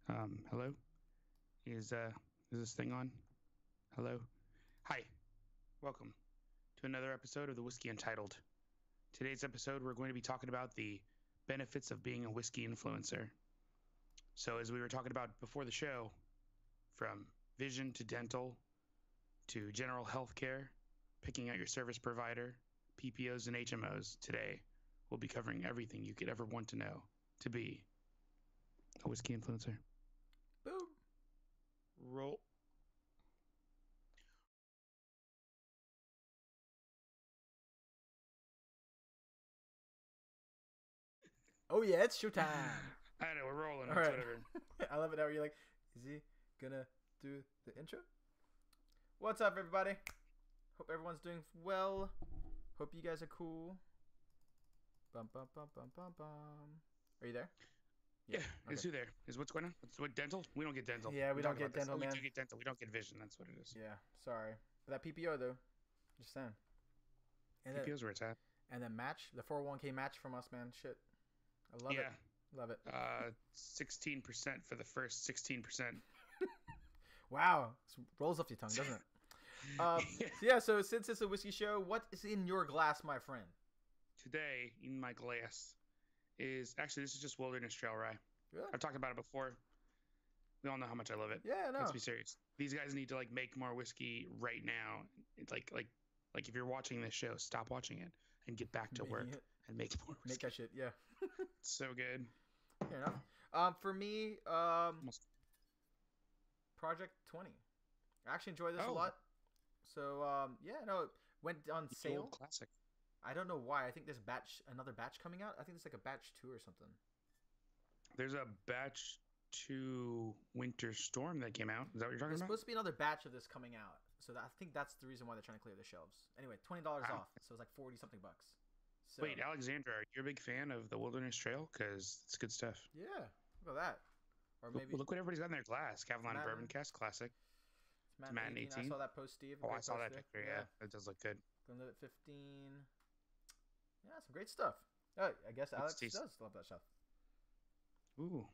Hello? Is this thing on? Hello? Hi. Welcome to another episode of the Whiskey Entitled. Today's episode, we're going to be talking about the benefits of being a whiskey influencer. So, as we were talking about before the show, from vision to dental to general health care, picking out your service provider, PPOs and HMOs, today we'll be covering everything you could ever want to know to be a whiskey influencer. Boom. Roll. Oh yeah, it's showtime. I know, we're rolling. All It's right. whatever. I love it how you're like, is he gonna do the intro? What's up, everybody? Hope everyone's doing well. Hope you guys are cool. Bum bum bum bum bum bum. Are you there? Yeah, okay. is who there? Is what's going on? What dental? We don't get dental. Yeah, we don't get Talk about this. dental, Oh, man. We do get dental. We don't get vision. That's what it is. Yeah, sorry. But that PPO though, just saying. And PPO's where it's at. then match the 401k match from us, man. Shit, I love it. Love it. 16% for the first 16%. Wow, it rolls off your tongue, doesn't it? So since it's a whiskey show, what is in your glass, my friend? Today, in my glass, is actually this is just Wilderness Trail Rye. Really? I've talked about it before. We all know how much I love it. Yeah, no. Let's be serious. These guys need to make more whiskey right now. It's like if you're watching this show, stop watching it and get back to work and make more whiskey. Make that shit, yeah. It's so good. Fair enough. For me, Project 20. I actually enjoy this a lot. So, it went on sale. Old classic. I don't know why. I think there's another batch coming out. I think it's like a batch 2 or something. There's a batch 2 Winter Storm that came out. Is that what you're talking There's about? supposed to be another batch of this coming out. So I think that's the reason why they're trying to clear the shelves. Anyway, $20 off. So it's like 40 something bucks. So, Wait, Alexandra, are you a big fan of the Wilderness Trail? Because it's good stuff. yeah, look at that. Or maybe Look what everybody's got in their glass. Caveman Matt- Bourbon Cask Classic. it's Matt and 18. I 18. saw that post, Steve. Oh, I Great saw that post picture. there. Yeah, it does look good. Glenlivet 15. Yeah, some great stuff. Oh, I guess Alex does love that stuff. Ooh.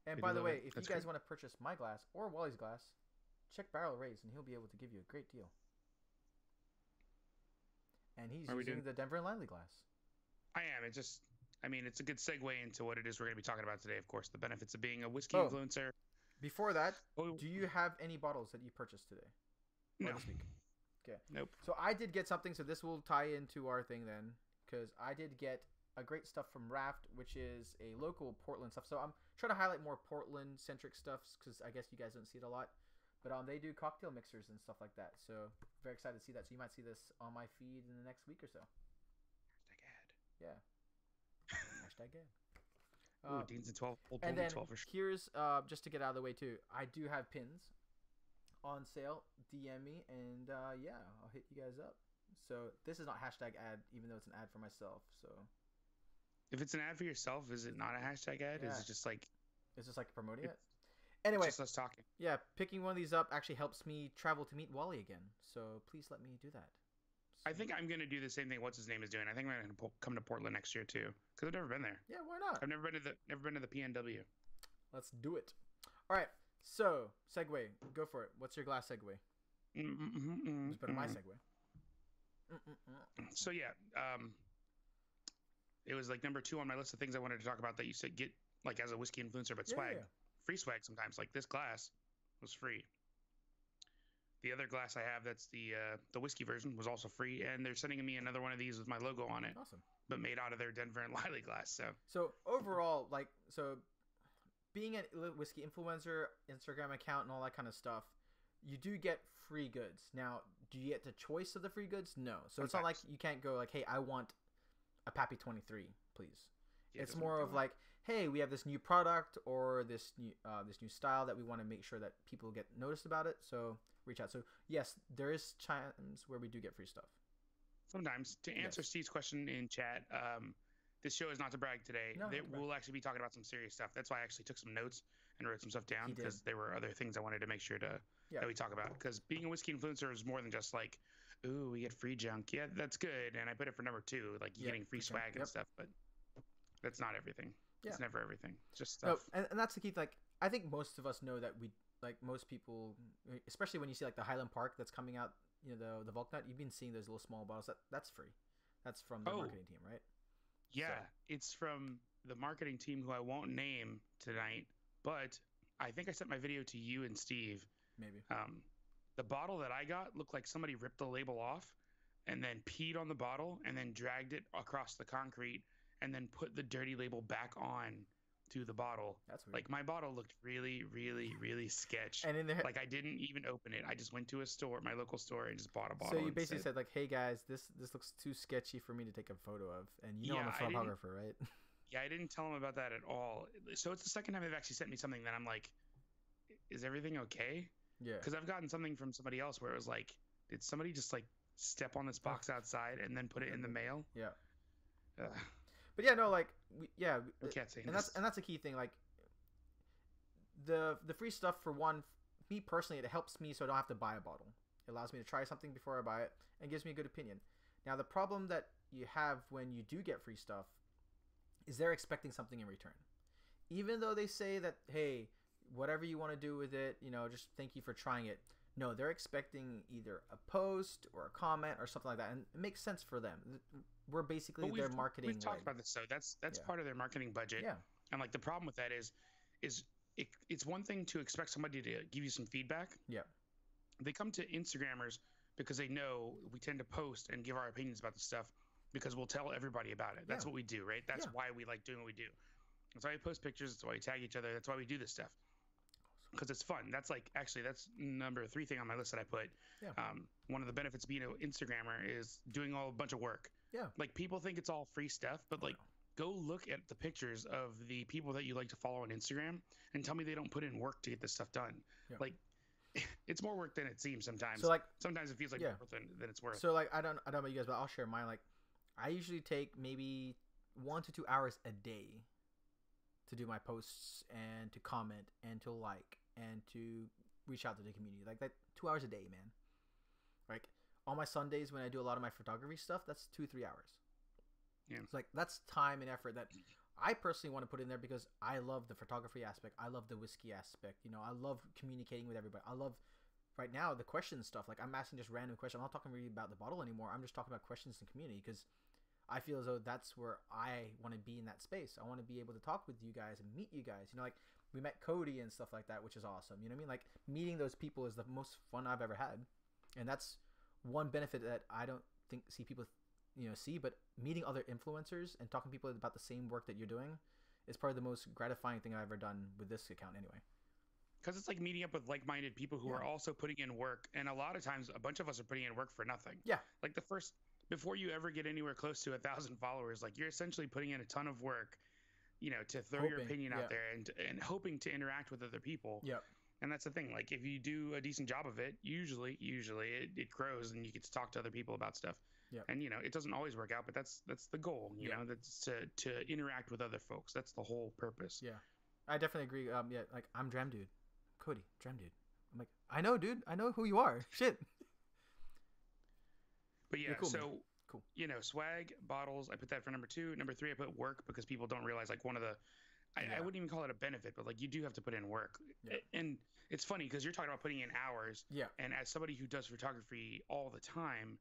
And We by do the love way, it. if That's you guys great. want to purchase my glass or Wally's glass, check Barrel Raise and he'll be able to give you a great deal. And he's Are we using doing- the Denver and Langley glass. I am. It's a good segue into what it is we're going to be talking about today, of course. The benefits of being a whiskey Oh. influencer. Before that, Oh. do you have any bottles that you purchased today? Or No. this week? Okay. Nope. So I did get something, so this will tie into our thing then, because I did get a great stuff from Raft, which is a local Portland stuff. So I'm trying to highlight more Portland-centric stuff, because I guess you guys don't see it a lot. But they do cocktail mixers and stuff like that. So very excited to see that. So you might see this on my feed in the next week or so. Hashtag ad. Yeah. Hashtag ad. Ooh, Dean's and 12. Old And Golden then 12 for sure. here's, just to get out of the way too, I do have pins on sale. DM me, and I'll hit you guys up. So this is not hashtag ad, even though it's an ad for myself. So If it's an ad for yourself, is it not a hashtag ad? Yeah. Is it just like it's just like promoting it. Anyway, just us talking? yeah, picking one of these up actually helps me travel to meet Wally again. So please let me do that. I think I'm going to do the same thing what's his name is doing. I think I'm going to come to Portland next year too, because I've never been there. Yeah, why not? I've never been to the PNW. Let's do it. All right. So segue, go for it. What's your glass segue? It's better my segue. So yeah, it was like number 2 on my list of things I wanted to talk about that you said get like as a whiskey influencer, but swag, Yeah. free swag sometimes. Like this glass was free. The other glass I have that's the whiskey version was also free, and they're sending me another one of these with my logo on it, Awesome. but made out of their Denver and Liley glass. So overall, being a whiskey influencer, Instagram account, and all that kind of stuff, you do get free goods. Now, do you get the choice of the free goods? No. So it's not like you can't go like, hey, I want a Pappy 23, please. Yeah, it's that's more what of I'm like, hey, we have this new product or this new style that we want to make sure that people get noticed about it. So reach out. So yes, there is times where we do get free stuff. Sometimes. To answer Yes. Steve's question in chat, this show is not to brag today. No, not to brag. We'll actually be talking about some serious stuff. That's why I actually took some notes and wrote some stuff down, He did. because there were other things I wanted to make sure that we talk about. Because being a whiskey influencer is more than just like, ooh, we get free junk. Yeah, that's good. And I put it for number 2, like getting free swag and stuff. But that's not everything. Yeah. It's never everything. It's just No, stuff. and that's the key. Like, I think most of us know that we like most people, especially when you see like the Highland Park that's coming out, the Volknut. You've been seeing those little small bottles. That's free. That's from the Oh, marketing team, right? So yeah, it's from the marketing team who I won't name tonight, but I think I sent my video to you and Steve. maybe. Um, the bottle that I got looked like somebody ripped the label off and then peed on the bottle and then dragged it across the concrete and then put the dirty label back on to the bottle. That's weird. Like my bottle looked really, really, really sketch. And in there, Like I didn't even open it. I just went to a store, my local store, and just bought a so bottle. you basically said like, "Hey guys, this looks too sketchy for me to take a photo of," and you know I'm a photographer, right? Yeah, I didn't tell them about that at all. So it's the second time they've actually sent me something that I'm like, is everything okay? Yeah. Because I've gotten something from somebody else where it was like, did somebody just like step on this box outside and then put it in the mail? Yeah. Ugh. But yeah, no, like I can't say and that's a key thing. Like the free stuff for one, me personally, it helps me so I don't have to buy a bottle. It allows me to try something before I buy it and gives me a good opinion. Now the problem that you have when you do get free stuff is they're expecting something in return. Even though they say that, hey, whatever you want to do with it, just thank you for trying it. No, they're expecting either a post or a comment or something like that, and it makes sense for them. We're basically their marketing. We've talked about this, so that's part of their marketing budget. Yeah. And like the problem with that is it's one thing to expect somebody to give you some feedback. Yeah. They come to Instagrammers because they know we tend to post and give our opinions about the stuff because we'll tell everybody about it. That's what we do, right? That's why we like doing what we do. That's why we post pictures. That's why we tag each other. That's why we do this stuff. Because it's fun. That's number 3 thing on my list that I put. Yeah. One of the benefits of being an Instagrammer is doing a bunch of work. Yeah. Like people think it's all free stuff, but like go look at the pictures of the people that you like to follow on Instagram and tell me they don't put in work to get this stuff done. Yeah. Like it's more work than it seems sometimes. So like sometimes it feels like more than it's worth. So like I don't know about you guys, but I'll share mine. Like I usually take maybe 1 to 2 hours a day to do my posts and to comment and to like and to reach out to the community. Like that 2 hours a day, man. Like on my Sundays when I do a lot of my photography stuff, that's 2-3 hours. Yeah. It's like that's time and effort that I personally want to put in there because I love the photography aspect. I love the whiskey aspect. I love communicating with everybody. I love right now the question stuff. Like I'm asking just random questions. I'm not talking really about the bottle anymore. I'm just talking about questions in the community because I feel as though that's where I want to be in that space. I want to be able to talk with you guys and meet you guys. Like we met Cody and stuff like that, which is awesome. You know what I mean? Like meeting those people is the most fun I've ever had. And that's one benefit that I don't see people see, but meeting other influencers and talking to people about the same work that you're doing is probably the most gratifying thing I've ever done with this account anyway. Because it's like meeting up with like-minded people who are also putting in work. And a lot of times, a bunch of us are putting in work for nothing. Yeah. Like before you ever get anywhere close to 1,000 followers, like you're essentially putting in a ton of work, to throw your opinion out there and hoping to interact with other people. Yeah. And that's the thing. Like if you do a decent job of it, usually it grows and you get to talk to other people about stuff. Yeah. And it doesn't always work out, but that's the goal. You know, that's to interact with other folks. That's the whole purpose. Yeah, I definitely agree. Like I'm Dram Dude, Cody, Dram Dude. I'm like, I know, dude. I know who you are. Shit. But yeah, cool, so man. Cool. Swag, bottles. I put that for number 2. Number 3, I put work because people don't realize like one of the. I wouldn't even call it a benefit, but like you do have to put in work. Yeah. And it's funny because you're talking about putting in hours. Yeah. And as somebody who does photography all the time,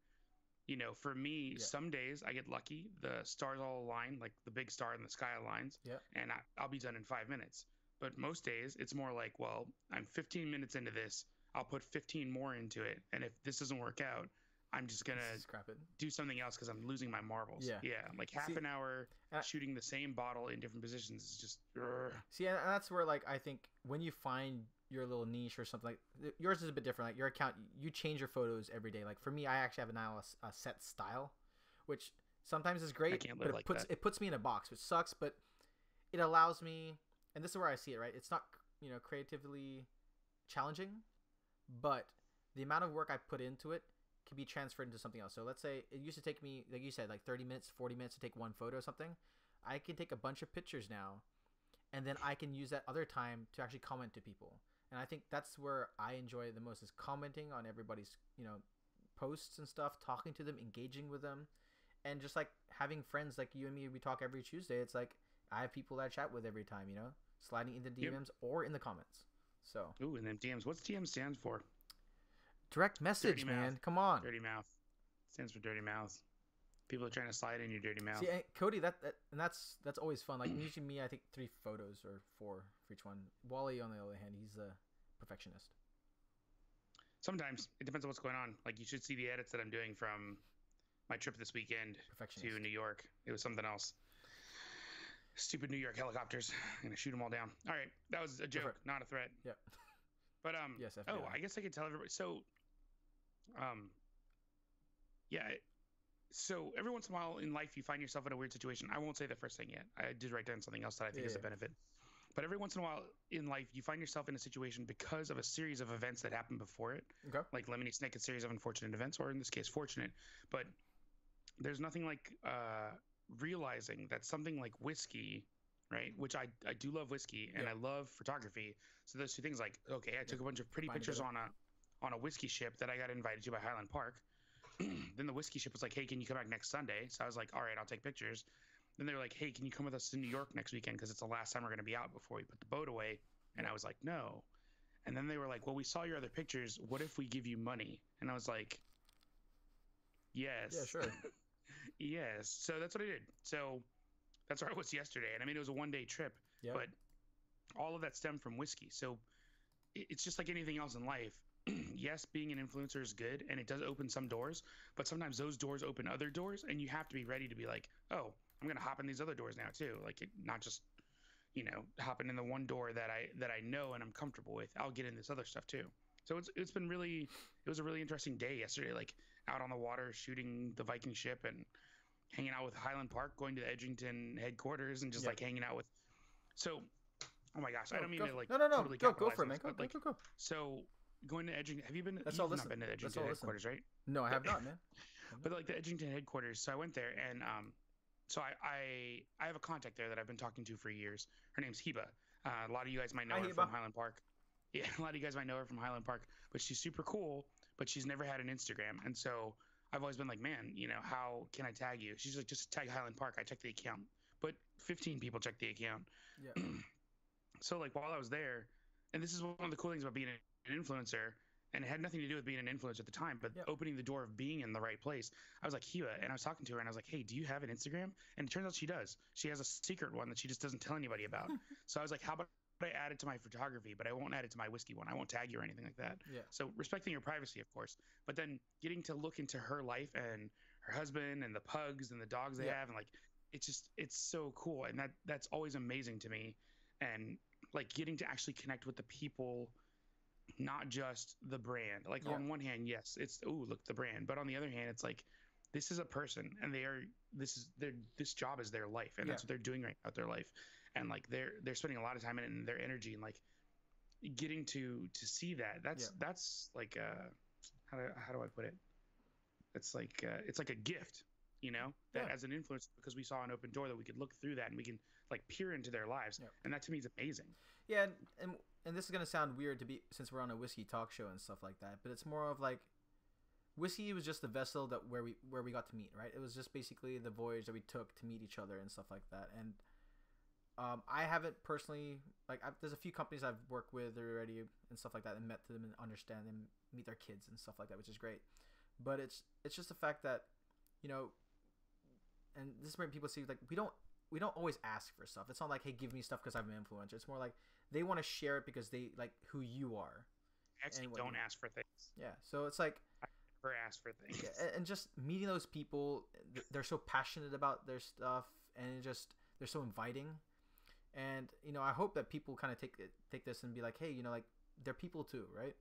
for me, some days I get lucky. The stars all align, like the big star in the sky aligns. Yeah. And I'll be done in 5 minutes. But most days it's more like, well, I'm 15 minutes into this. I'll put 15 more into it. And if this doesn't work out, I'm just going to scrap it. Do something else because I'm losing my marbles. Yeah. Yeah. Like half an hour shooting the same bottle in different positions is just. See, and that's where, like, I think when you find your little niche or something, like yours is a bit different. Like your account, you change your photos every day. Like for me, I actually have now a set style, which sometimes is great, but it puts me in a box, which sucks, but it allows me, and this is where I see it, right? It's not, creatively challenging, but the amount of work I put into it can be transferred into something else. So let's say it used to take me, like you said, like 30 minutes, 40 minutes to take one photo or something. I can take a bunch of pictures now, and then I can use that other time to actually comment to people. And I think that's where I enjoy it the most, is commenting on everybody's, posts and stuff, talking to them, engaging with them, and just like having friends like you and me. We talk every Tuesday. It's like I have people that I chat with every time, sliding into Yep. DMs or in the comments. So Ooh, and then DMs. What's DM stands for? direct message, Dirty man. mouth. Come on. Dirty mouth. Stands for dirty mouth. People are trying to slide in your dirty mouth. See, Cody, that's always fun. Like usually me, I take 3 photos or 4 for each one. Wally, on the other hand, he's a perfectionist. Sometimes it depends on what's going on. Like you should see the edits that I'm doing from my trip this weekend to New York. It was something else. Stupid New York helicopters. I'm gonna shoot them all down. All right, that was a joke, not a threat. Yep. But yes. FBI. Oh, I guess I could tell everybody. So, yeah. So every once in a while in life, you find yourself in a weird situation. I won't say the first thing yet. I did write down something else that I think is a benefit. But every once in a while in life, you find yourself in a situation because of a series of events that happened before it. Okay. Like Lemony Snicket, a series of unfortunate events, or in this case, fortunate. But there's nothing like realizing that something like whiskey, right? Which I do love whiskey and I love photography. So those two things, like, okay, I took a bunch of pretty pictures on a whiskey ship that I got invited to by Highland Park. Then the whiskey ship was like, hey, can you come back next Sunday? So I was like, all right, I'll take pictures. Then they were like, hey, can you come with us to New York next weekend? Because it's the last time we're going to be out before we put the boat away. And I was like, no. And then they were like, well, we saw your other pictures. What if we give you money? And I was like, yes. Yeah, sure. Yes. So that's what I did. So that's where I was yesterday. And I mean, it was a one-day trip. Yep. But all of that stemmed from whiskey. So it's just like anything else in life. Yes, being an influencer is good, and it does open some doors, but sometimes those doors open other doors, and you have to be ready to be like, oh, I'm going to hop in these other doors now too. Like not just, hopping in the one door that I know and I'm comfortable with. I'll get in this other stuff too. So it was a really interesting day yesterday, like out on the water, shooting the Viking ship and hanging out with Highland Park, going to the Edgington headquarters and just like hanging out with. So, oh my gosh, I don't mean to like totally go for it, man. Go. So going to Edgington, have you been? That's you've all not been to Edgington headquarters, right? No, I have not, man. But like the Edgington headquarters, so I went there and so I have a contact there that I've been talking to for years. Her name's Heba. A lot of you guys might know her from Highland Park. Yeah, a lot of you guys might know her from Highland Park, but she's super cool, but she's never had an Instagram. And so I've always been like, man, how can I tag you? She's like, just tag Highland Park. I checked the account, but 15 people checked the account. Yeah. So like while I was there, and this is one of the cool things about being an influencer, and it had nothing to do with being an influencer at the time, but opening the door of being in the right place. I was like, Heba, and I was talking to her, and I was like, hey, do you have an Instagram? And it turns out she does. She has a secret one that she just doesn't tell anybody about. So I was like, how about I add it to my photography, but I won't add it to my whiskey one. I won't tag you or anything like that. Yeah. So respecting your privacy, of course, but then getting to look into her life and her husband and the pugs and the dogs they have, and like, it's so cool. And that's always amazing to me. And like getting to actually connect with the people, not just the brand. Like on one hand, yes, it's look, the brand, but on the other hand, it's like this is a person, and this job is their life, and that's what they're doing right now with their life, and like they're spending a lot of time in it and their energy, and like getting to see that's like how do I put it? It's like a gift, that as an influencer, because we saw an open door that we could look through that and we can like peer into their lives, and that to me is amazing. Yeah, and this is gonna sound weird since we're on a whiskey talk show and stuff like that, but it's more of like whiskey was just the vessel where we got to meet, right? It was just basically the voyage that we took to meet each other and stuff like that. And I haven't personally there's a few companies I've worked with already and stuff like that, and met them and understand them, meet their kids and stuff like that, which is great. But it's just the fact that and this is where people see like we don't always ask for stuff. It's not like, hey, give me stuff because I'm an influencer. It's more like they want to share it because they like who you are. Actually, don't ask for things. Yeah, so it's like I never ask for things. Yeah, and just meeting those people, they're so passionate about their stuff, and they're so inviting. And I hope that people kind of take this and be like, hey, like they're people too, right?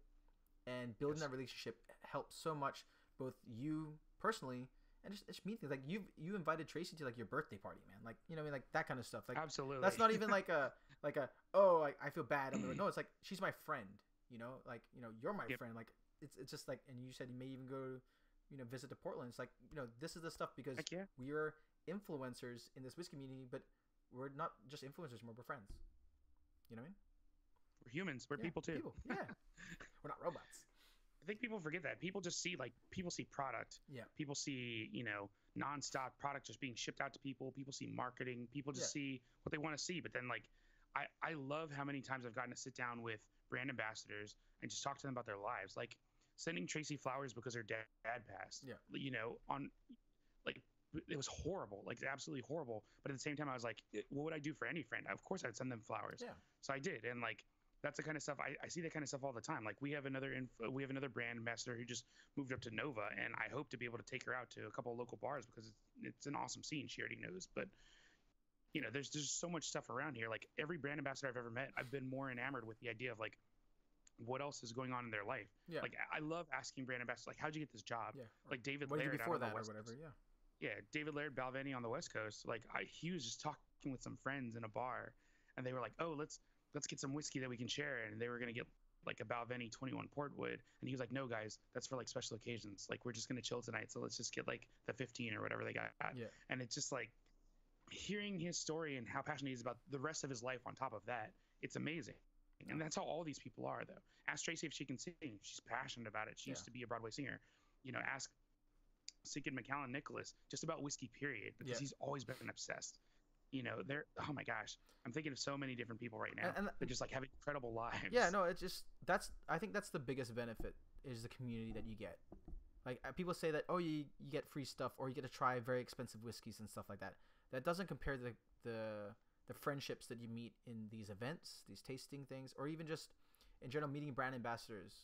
And building that relationship helps so much, both you personally. And just meeting, like you invited Tracy to like your birthday party, man. Like like that kind of stuff. Like absolutely, that's not even like a I feel bad. No, it's like she's my friend. Like you're my friend. Like it's just like, and you said you may even go visit to Portland. It's like this is the stuff because we are influencers in this whiskey community, but we're not just influencers anymore. We're friends. You know what I mean? We're humans. We're people too. Yeah, we're not robots. I think people forget that. People just see product. Yeah. People see, nonstop product just being shipped out to people. People see marketing. People just see what they want to see. But then like I love how many times I've gotten to sit down with brand ambassadors and just talk to them about their lives, like sending Tracy flowers because her dad passed. Yeah. On like it was horrible, like absolutely horrible. But at the same time, I was like, what would I do for any friend? Of course, I'd send them flowers. Yeah. So I did, and like that's the kind of stuff I see that kind of stuff all the time. Like we have another brand ambassador who just moved up to Nova, and I hope to be able to take her out to a couple of local bars because it's an awesome scene. She already knows, but there's just so much stuff around here. Like every brand ambassador I've ever met, I've been more enamored with the idea of like what else is going on in their life. Yeah. Like I love asking brand ambassadors, like, how'd you get this job? Yeah. Like David what did you Laird do before on the that or West whatever. Coast. Yeah. Yeah, David Laird, Balvenie on the West Coast. Like he was just talking with some friends in a bar, and they were like, "Oh, let's get some whiskey that we can share." And they were gonna get like a Balvenie 21 Portwood, and he was like, "No, guys, that's for like special occasions. Like we're just gonna chill tonight, so let's just get like the 15 or whatever they got." Yeah. And it's just like hearing his story and how passionate he is about the rest of his life on top of that. It's amazing. And that's how all these people are, though. Ask Tracy if she can sing. She's passionate about it. She used to be a Broadway singer. Ask Sigurd McCallan Nicholas just about whiskey, period, because he's always been obsessed. They're, oh my gosh, I'm thinking of so many different people right now that just like have incredible lives. Yeah, no, it's just I think that's the biggest benefit is the community that you get. Like people say that, oh, you get free stuff or you get to try very expensive whiskeys and stuff like that. That doesn't compare to the friendships that you meet in these events, these tasting things, or even just in general meeting brand ambassadors.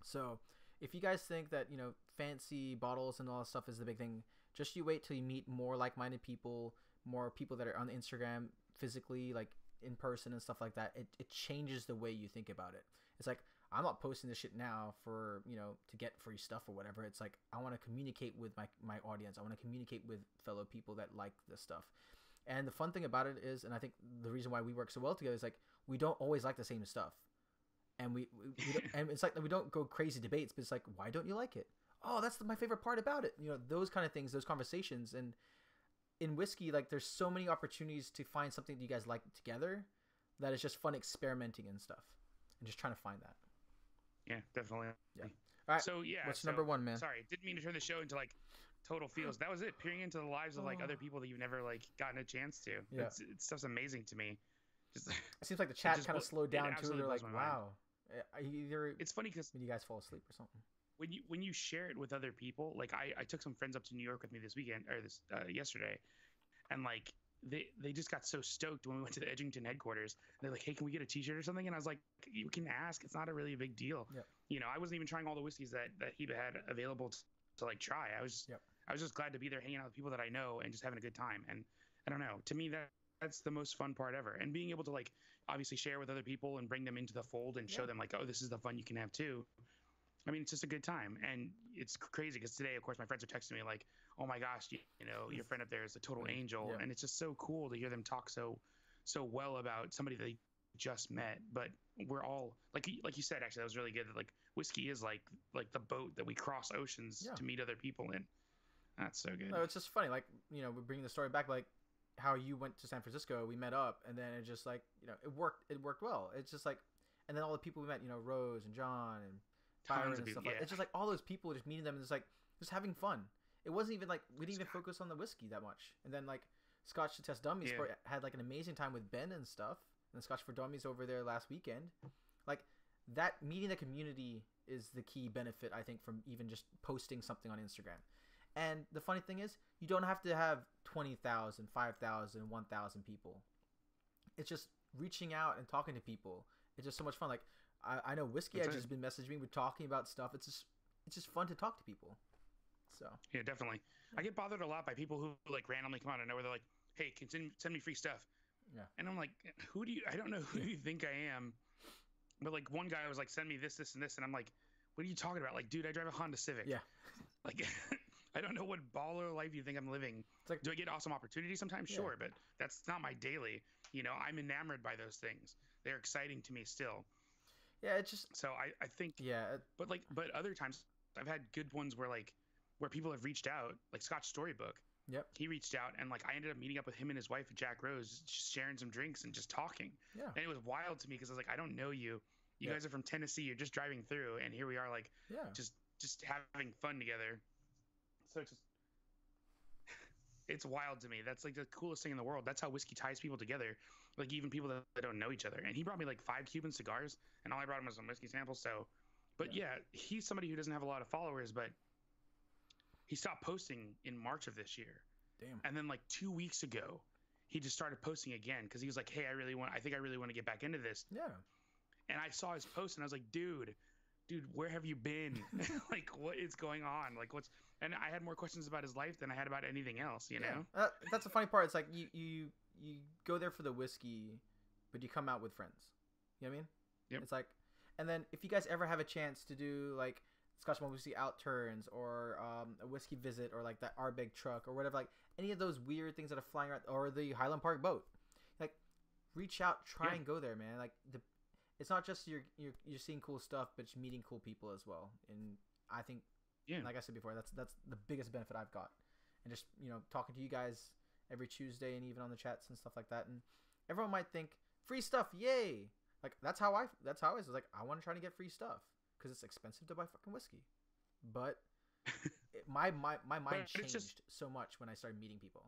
So if you guys think that fancy bottles and all that stuff is the big thing, just you wait till you meet more like-minded people, more people that are on Instagram physically, like in person and stuff like that. It changes the way you think about it. It's like, I'm not posting this shit now for to get free stuff or whatever. It's like I want to communicate with my audience. I want to communicate with fellow people that like this stuff. And the fun thing about it is, and I think the reason why we work so well together is like we don't always like the same stuff, and we don't, and it's like we don't go crazy debates, but it's like, why don't you like it? Oh, that's my favorite part about it. Those kind of things, those conversations. And in whiskey, like there's so many opportunities to find something that you guys like together that is just fun experimenting and stuff and just trying to find that. Yeah, definitely. Yeah. All right. So yeah. What's number one, man? Sorry, didn't mean to turn the show into like total feels. That was it. Peering into the lives of like other people that you've never like gotten a chance to. Yeah. It's stuff's amazing to me. Just it seems like the chat kind of slowed down too. They're like, wow. It's funny because when you guys fall asleep or something. When you share it with other people, like I took some friends up to New York with me this weekend or this yesterday, and like they just got so stoked when we went to the Edgington headquarters. They're like, hey, can we get a T-shirt or something? And I was like, you can ask. It's not a really big deal. Yep. I wasn't even trying all the whiskeys that he had available to like try. I was just glad to be there hanging out with people that I know and just having a good time. And I don't know, to me that's the most fun part ever. And being able to like obviously share with other people and bring them into the fold and show them like, oh, this is the fun you can have too. I mean, it's just a good time. And it's crazy because today, of course, my friends are texting me like, oh my gosh, your friend up there is a total angel. Yeah. And it's just so cool to hear them talk so well about somebody they just met. But we're all like you said, actually, that was really good. That like whiskey is like the boat that we cross oceans to meet other people in. That's so good. No, it's just funny. Like, we're bringing the story back, like how you went to San Francisco, we met up, and then it just like, it worked well. It's just like, and then all the people we met, Rose and John and Byron and stuff like that. It's just like all those people, just meeting them and just like just having fun. It wasn't even like we didn't even focus on the whiskey that much. And then like Scotch to Test Dummies had like an amazing time with Ben and stuff. And Scotch for Dummies over there last weekend. Like that, meeting the community is the key benefit, I think, from even just posting something on Instagram. And the funny thing is, you don't have to have 20,000, 5,000, 1,000 people. It's just reaching out and talking to people. It's just so much fun. Like I know Whiskey Edge has been messaging me. We're talking about stuff. It's just fun to talk to people. So yeah, definitely. I get bothered a lot by people who like randomly come out of nowhere. They're like, "Hey, can send me free stuff." Yeah. And I'm like, I don't know who you think I am. But like one guy was like, "Send me this, this, and this," and I'm like, "What are you talking about?" Like, dude, I drive a Honda Civic. Yeah. Like, I don't know what baller life you think I'm living. It's like, do I get awesome opportunities sometimes? Yeah. Sure, but that's not my daily. I'm enamored by those things. They're exciting to me still. Yeah, it's just so I think but other times I've had good ones where people have reached out, like Scotch Storybook. Yep. He reached out and like I ended up meeting up with him and his wife at Jack Rose, just sharing some drinks and just talking. Yeah. And it was wild to me because I was like, I don't know you. You guys are from Tennessee. You're just driving through, and here we are, like just having fun together. So it's wild to me. That's like the coolest thing in the world. That's how whiskey ties people together. Like even people that don't know each other. And he brought me like 5 Cuban cigars, and all I brought him was some whiskey samples. So, but yeah, he's somebody who doesn't have a lot of followers, but he stopped posting in March of this year. Damn. And then like 2 weeks ago, he just started posting again because he was like, "Hey, I think I really want to get back into this." Yeah. And I saw his post, and I was like, "Dude, where have you been? Like, what is going on? Like, what's?" And I had more questions about his life than I had about anything else. You know? That's the funny part. It's like you go there for the whiskey, but you come out with friends. You know what I mean? Yep. It's like, and then if you guys ever have a chance to do like Scotch Malt Whiskey out turns or a whiskey visit or like that Ardbeg truck or whatever, like any of those weird things that are flying around, or the Highland Park boat, like reach out, try and go there, man. Like it's not just you're seeing cool stuff, but you're meeting cool people as well. And I think, like I said before, that's the biggest benefit I've got. And just, talking to you guys every Tuesday and even on the chats and stuff like that. And everyone might think free stuff, yay! Like that's how I was like, I want to try to get free stuff because it's expensive to buy fucking whiskey. But my mind changed so much when I started meeting people.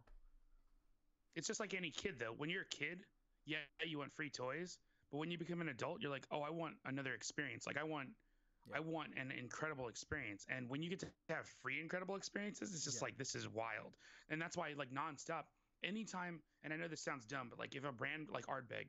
It's just like any kid though. When you're a kid, yeah, you want free toys. But when you become an adult, you're like, oh, I want another experience. Like I want an incredible experience. And when you get to have free incredible experiences, it's just like, this is wild. And that's why like nonstop, anytime, and I know this sounds dumb, but like if a brand like Ardbeg,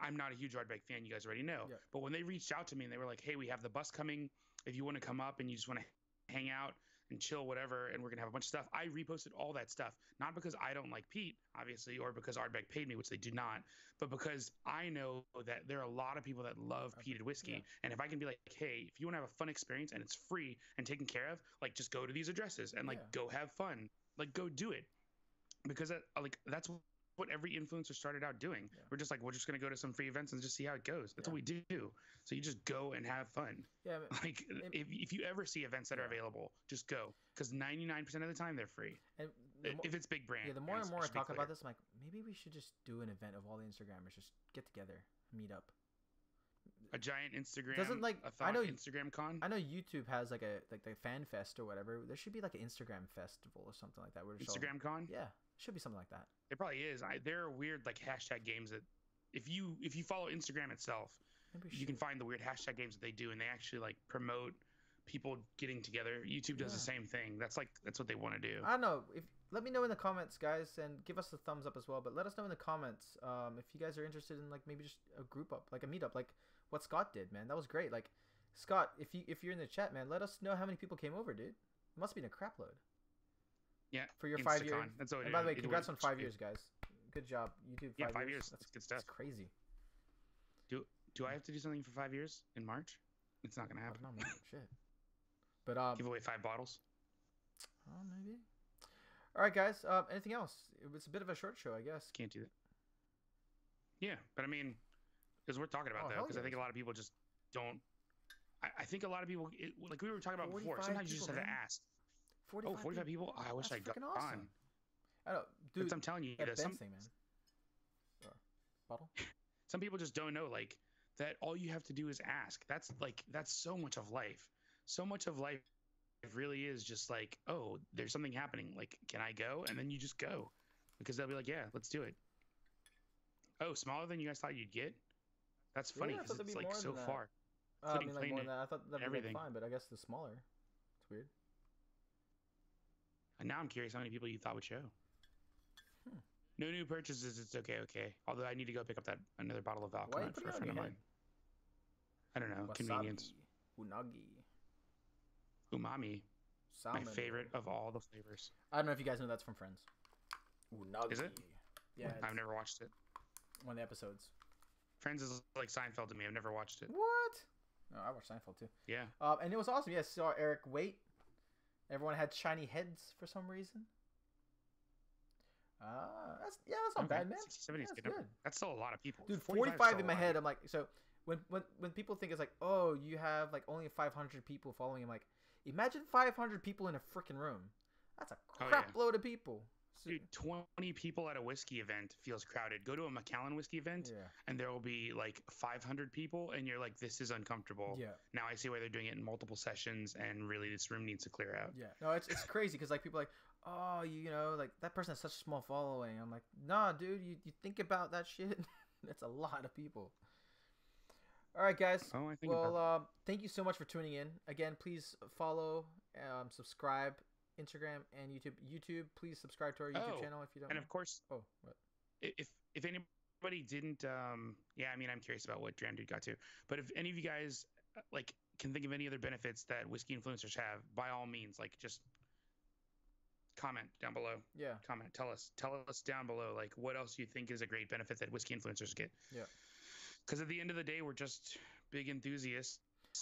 I'm not a huge Ardbeg fan, you guys already know. Yeah. But when they reached out to me and they were like, hey, we have the bus coming. If you want to come up and you just want to hang out and chill, whatever, and we're going to have a bunch of stuff. I reposted all that stuff, not because I don't like Pete, obviously, or because Ardbeg paid me, which they do not, but because I know that there are a lot of people that love peated whiskey. Yeah. And if I can be like, hey, if you want to have a fun experience and it's free and taken care of, like just go to these addresses and like go have fun, like go do it. Because that's what every influencer started out doing. Yeah. We're just going to go to some free events and just see how it goes. That's what we do. So you just go and have fun. Yeah. Like if you ever see events that are available, just go. Because 99% of the time they're free. And if it's big brand. Yeah. The more and more I talk about this, I'm like, maybe we should just do an event of all the Instagrammers, just get together, meet up. A giant Instagram. Doesn't like I know Instagram con. I know YouTube has like the fan fest or whatever. There should be like an Instagram festival or something like that. Instagram con. Yeah. Should be something like that. It probably is. There are weird like hashtag games that if you follow Instagram itself, you can find the weird hashtag games that they do, and they actually like promote people getting together. YouTube does the same thing. That's what they want to do. I don't know. Let me know in the comments, guys, and give us a thumbs up as well. But let us know in the comments if you guys are interested in like maybe just a group up, like a meetup, like what Scott did, man. That was great. Like Scott, if you're in the chat, man, let us know how many people came over, dude. It must have been a crap load. Yeah, for your 5 years. That's and by the way, congrats on 5 years, guys. Good job, YouTube. 5 years. That's good stuff. That's crazy. Do I have to do something for 5 years in March? It's not gonna happen. I don't know, man. Shit. But give away 5 bottles. Oh, maybe. All right, guys. Anything else? It was a bit of a short show, I guess. Can't do that. Yeah, but I mean, it's worth talking about though, because I think a lot of people just don't. I think a lot of people, like we were talking about before. Sometimes you just have to ask. 45 people? Oh, I wish I'd gone. Awesome. I don't, dude. I'm telling you, that thing, man. Bottle. Some people just don't know, like that. All you have to do is ask. That's so much of life. So much of life really is just like, oh, there's something happening. Like, can I go? And then you just go, because they'll be like, yeah, let's do it. Oh, smaller than you guys thought you'd get? That's funny because it's like so far. I mean, like more than that. I thought that'd be fine, but I guess the smaller. It's weird. And now I'm curious how many people you thought would show. No new purchases. It's okay. Although I need to go pick up another bottle of alcohol for a friend of mine. I don't know. Wasabi. Convenience. Umami. Salmon. My favorite of all the flavors. I don't know if you guys know that's from Friends. Unagi. Is it? Yeah. I've never watched it. One of the episodes. Friends is like Seinfeld to me. I've never watched it. What? No, I watched Seinfeld too. Yeah. And it was awesome. Yes, saw Eric Waite. Everyone had shiny heads for some reason. That's not bad, man. 60, 70 is good. That's still a lot of people. Dude, 45 in my head. I'm like, so when people think it's like, oh, you have like only 500 people following him, like, imagine 500 people in a freaking room. That's a crap load of people. Dude, 20 people at a whiskey event feels crowded. Go to a Macallan whiskey event, and there will be like 500 people, and you're like, this is uncomfortable. Yeah. Now I see why they're doing it in multiple sessions, and really this room needs to clear out. Yeah. No, it's crazy because like people are like, oh, like that person has such a small following. I'm like, nah, dude, you think about that shit. That's a lot of people. All right, guys. Oh, I think about. Well, thank you so much for tuning in. Again, please follow, subscribe, Instagram and YouTube. YouTube, please subscribe to our YouTube Oh, channel if you don't and know. of course, Oh, what? if anybody didn't, yeah, I mean, I'm curious about what Dram Dude got to, but if any of you guys like can think of any other benefits that whiskey influencers have, by all means, like just comment down below. Yeah. Comment. Tell us down below, like what else you think is a great benefit that whiskey influencers get. Yeah. Because at the end of the day, we're just big enthusiasts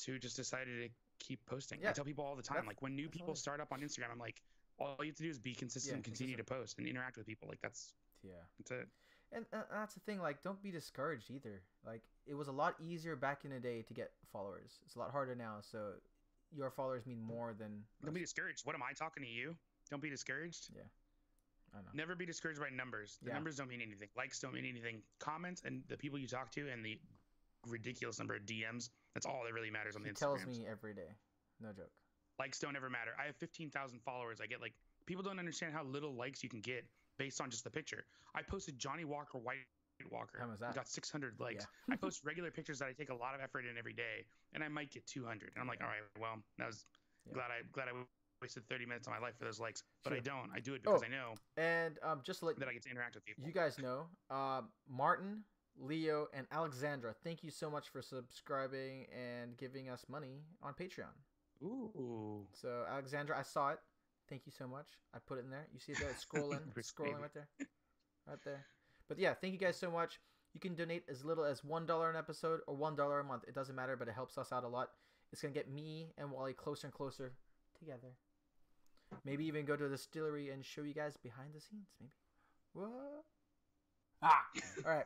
who just decided to keep posting. Yeah. I tell people all the time, like when new people start up on Instagram, I'm like, all you have to do is be consistent and continue to post and interact with people. Like that's it. And that's the thing. Like, don't be discouraged either. Like, it was a lot easier back in the day to get followers. It's a lot harder now. So your followers mean more than. Don't be discouraged. What am I talking to you? Don't be discouraged. Yeah. I know. Never be discouraged by numbers. The numbers don't mean anything. Likes don't mean anything. Comments and the people you talk to and the ridiculous number of DMs. That's all that really matters on the Instagram. Tells me every day. No joke. Likes don't ever matter. I have 15,000 followers. I get like people don't understand how little likes you can get based on just the picture. I posted Johnny Walker White Walker. How was that? I got 600 likes. I post regular pictures that I take a lot of effort in every day, and I might get 200. And I'm like, all right, well, that was glad I wasted 30 minutes of my life for those likes, but I don't. I do it because I know. And just to let that I get to interact with people. You guys know, Martin, Leo, and Alexandra, thank you so much for subscribing and giving us money on Patreon. Ooh. So Alexandra, I saw it. Thank you so much. I put it in there. You see it there? It's scrolling, scrolling right there, right there. But yeah, thank you guys so much. You can donate as little as $1 an episode or $1 a month. It doesn't matter, but it helps us out a lot. It's gonna get me and Wally closer and closer together. Maybe even go to the distillery and show you guys behind the scenes. Maybe. What? All right.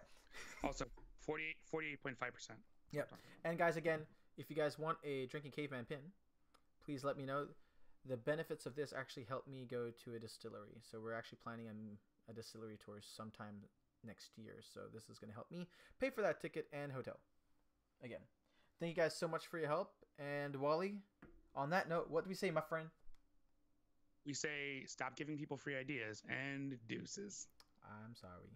Also, 48.5%. Yep. And guys, again, if you guys want a Drinking Caveman pin, please let me know. The benefits of this actually help me go to a distillery. So we're actually planning a distillery tour sometime next year. So this is going to help me pay for that ticket and hotel. Again, thank you guys so much for your help. And Wally, on that note, what do we say, my friend? We say stop giving people free ideas and deuces. I'm sorry.